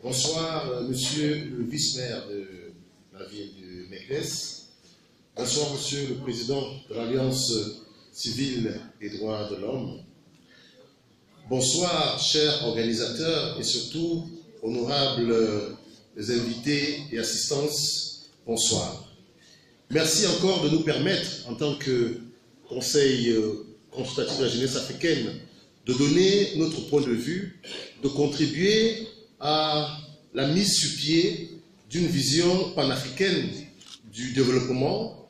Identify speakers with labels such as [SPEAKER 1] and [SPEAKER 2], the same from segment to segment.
[SPEAKER 1] Bonsoir, monsieur le vice-maire de la ville de Meknès. Bonsoir, monsieur le président de l'Alliance civile et droits de l'homme. Bonsoir, chers organisateurs et surtout, honorables invités et assistances, bonsoir. Merci encore de nous permettre, en tant que Conseil consultatif de la jeunesse africaine, de donner notre point de vue, de contribuer à la mise sur pied d'une vision panafricaine du développement,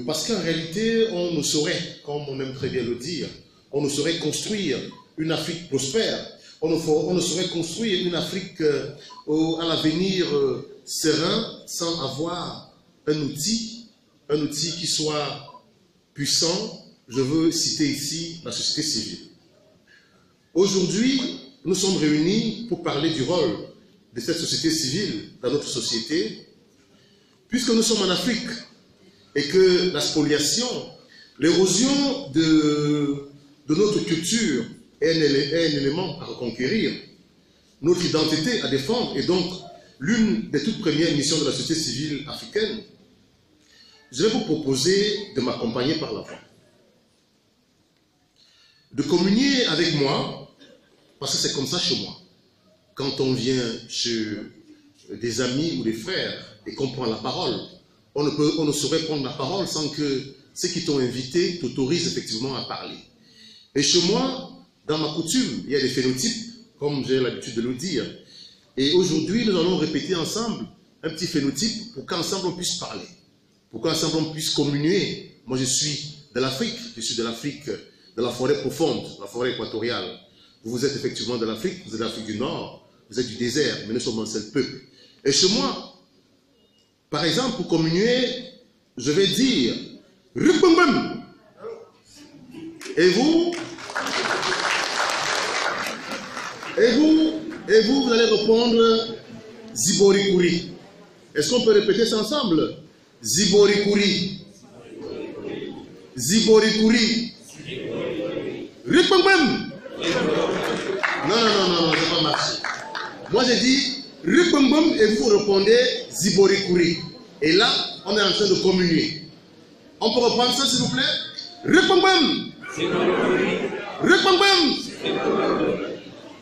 [SPEAKER 1] parce qu'en réalité, on ne saurait, comme on aime très bien le dire, on ne saurait construire une Afrique prospère, on ne saurait construire une Afrique à l'avenir serein sans avoir un outil qui soit puissant. Je veux citer ici la société civile. Aujourd'hui, nous sommes réunis pour parler du rôle de cette société civile dans notre société, puisque nous sommes en Afrique et que la spoliation, l'érosion de notre culture est un élément à reconquérir, notre identité à défendre, et donc l'une des toutes premières missions de la société civile africaine. Je vais vous proposer de m'accompagner par la voix, de communier avec moi, parce que c'est comme ça chez moi. Quand on vient chez des amis ou des frères et qu'on prend la parole, on ne saurait prendre la parole sans que ceux qui t'ont invité t'autorisent effectivement à parler. Et chez moi, dans ma coutume, il y a des phénotypes, comme j'ai l'habitude de le dire. Et aujourd'hui, nous allons répéter ensemble un petit phénotype pour qu'ensemble on puisse parler, pour qu'ensemble on puisse communier. Moi, je suis de l'Afrique, de la forêt profonde, la forêt équatoriale. Vous êtes effectivement de l'Afrique, vous êtes de l'Afrique du Nord, vous êtes du désert, mais nous sommes un seul peuple. Et chez moi, par exemple, pour communier, je vais dire Rupumbam. Et vous, vous allez répondre Ziborikuri. Est-ce qu'on peut répéter ça ensemble? Ziborikuri. Ziborikuri. Rupumbam. Non, ça n'a pas marché. Moi, j'ai dit Rupumbam et vous répondez Ziborikuri. Et là, on est en train de communier. On peut reprendre ça, s'il vous plaît? Rupumbam. Rupumbam.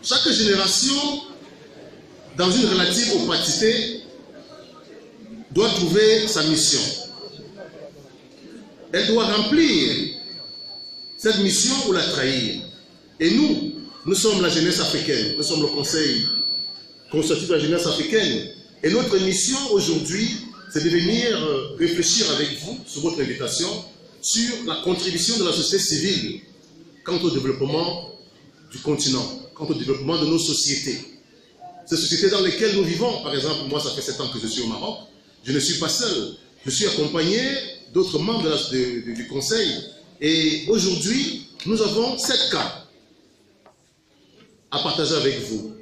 [SPEAKER 1] Chaque génération, dans une relative opacité, doit trouver sa mission. Elle doit remplir cette mission ou la trahir. Et nous sommes la jeunesse africaine, nous sommes le Conseil consultatif de la jeunesse africaine. Et notre mission aujourd'hui, c'est de venir réfléchir avec vous, sur votre invitation, sur la contribution de la société civile quant au développement du continent, quant au développement de nos sociétés. Ces sociétés dans lesquelles nous vivons, par exemple, moi ça fait 7 ans que je suis au Maroc, je ne suis pas seul, je suis accompagné d'autres membres du Conseil. Et aujourd'hui, nous avons 7 cas à partager avec vous.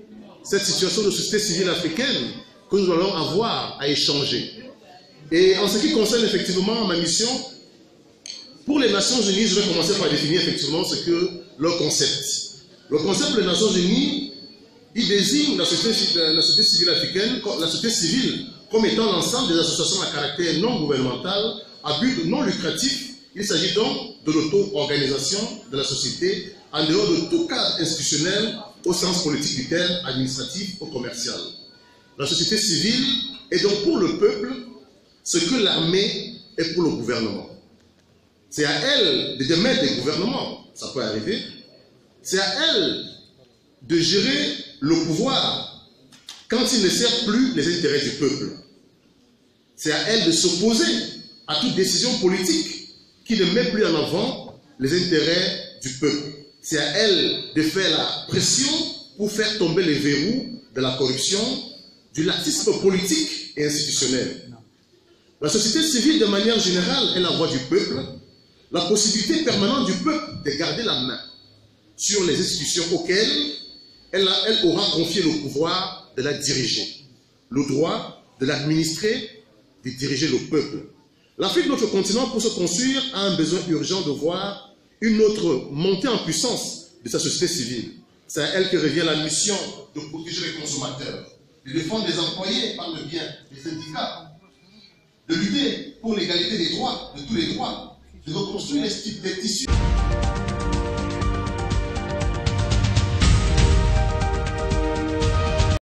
[SPEAKER 1] Cette situation de société civile africaine que nous allons avoir à échanger. Et en ce qui concerne effectivement ma mission, pour les Nations Unies, je vais commencer par définir effectivement ce que leur concept. Le concept des Nations Unies, il désigne la société civile africaine, la société civile comme étant l'ensemble des associations à caractère non gouvernemental, à but non lucratif. Il s'agit donc de l'auto-organisation de la société en dehors de tout cadre institutionnel au sens politique du terme, administratif ou commercial. La société civile est donc pour le peuple ce que l'armée est pour le gouvernement. C'est à elle de démettre des gouvernements, ça peut arriver. C'est à elle de gérer le pouvoir quand il ne sert plus les intérêts du peuple. C'est à elle de s'opposer à toute décision politique qui ne met plus en avant les intérêts du peuple. C'est à elle de faire la pression pour faire tomber les verrous de la corruption, du laxisme politique et institutionnel. La société civile, de manière générale, est la voix du peuple, la possibilité permanente du peuple de garder la main sur les institutions auxquelles elle aura confié le pouvoir de la diriger, le droit de l'administrer, de diriger le peuple. L'Afrique, notre continent, pour se construire, a un besoin urgent de voir une autre montée en puissance de sa société civile. C'est à elle que revient la mission de protéger les consommateurs, de défendre les employés par le bien des syndicats, de lutter pour l'égalité des droits, de tous les droits, de reconstruire les tissus.